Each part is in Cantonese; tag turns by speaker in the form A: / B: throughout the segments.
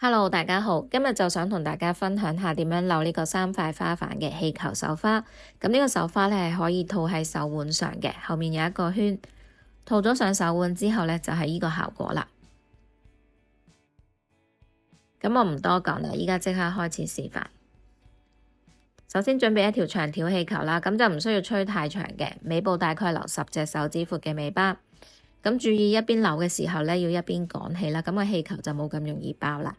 A: Hello，大家好，今日就想同大家分享下點樣扭呢個3塊花瓣嘅氣球手花。咁呢個手花咧係可以套喺手腕上嘅，後面有一個圈，套咗上手腕之後咧就係呢個效果啦。咁我唔多講啦，依家即刻開始示範。首先準備一條長條氣球啦，咁就唔需要吹太長嘅，尾部大概留10隻手指闊嘅尾巴。咁注意一邊扭嘅時候咧，要一邊趕氣啦，咁個氣球就冇咁容易爆啦。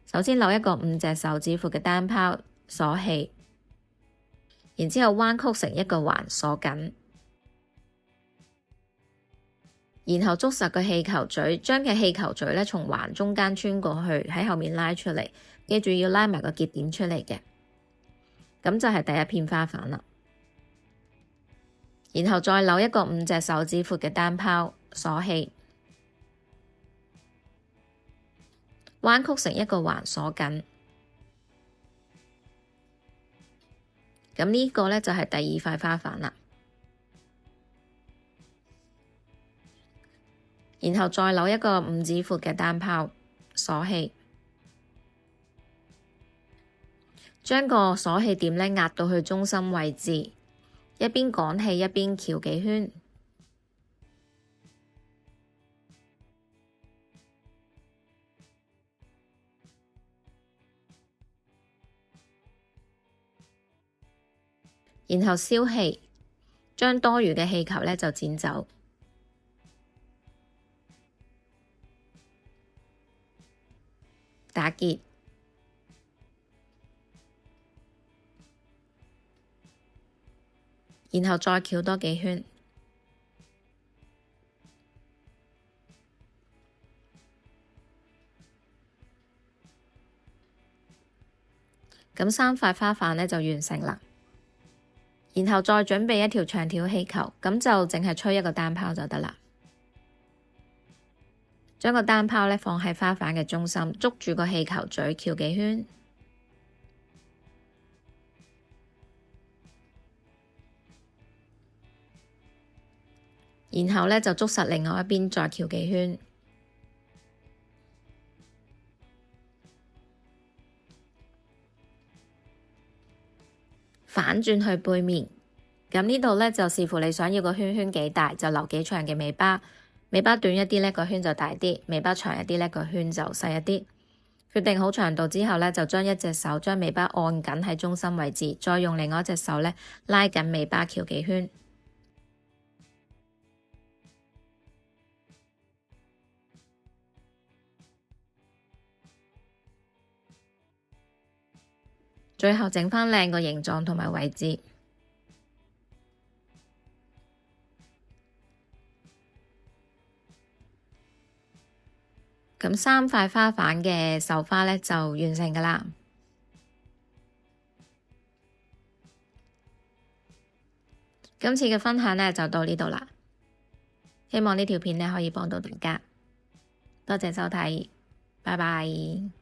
A: 首先扭一個5隻手指闊嘅單拋，鎖氣，然之後彎曲成一個環，鎖緊，然後捉實個氣球嘴，將嘅氣球嘴咧從環中間穿過去，喺後面拉出嚟，記住要拉埋個結點出嚟嘅。咁就係第一片花瓣啦。然後再扭一個5隻手指闊嘅單拋，鎖氣，彎曲成一個環，鎖緊。咁呢個咧就係第2塊花瓣啦。然後再扭一個5指闊嘅單拋，鎖氣，將個鎖氣點咧壓到去中心位置，一邊趕氣一邊翹幾圈。然後消氣，將多餘嘅氣球咧就剪走。打結，然後再翹多幾圈。咁3塊花瓣咧就完成啦。然後再準備一條長條氣球，咁就淨係吹一個單拋就得啦。將個單拋咧放喺花瓣嘅中心，捉住個氣球嘴，翹幾圈，然後咧就捉實另外一邊，再翹幾圈。反轉去背面，咁呢度咧就視乎你想要個圈圈幾大，就留幾長嘅尾巴。尾巴短一啲咧，個圈就大啲；尾巴長一啲咧，個圈就細一啲。決定好長度之後咧，就將一隻手將尾巴按緊喺中心位置，再用另外一隻手咧拉緊尾巴，翹幾圈。最後整返靚個形狀同埋位置。咁3塊花瓣嘅手花咧就完成㗎喇。今次嘅分享咧就到呢度啦，希望呢條片咧可以幫到大家。多謝收睇，拜拜。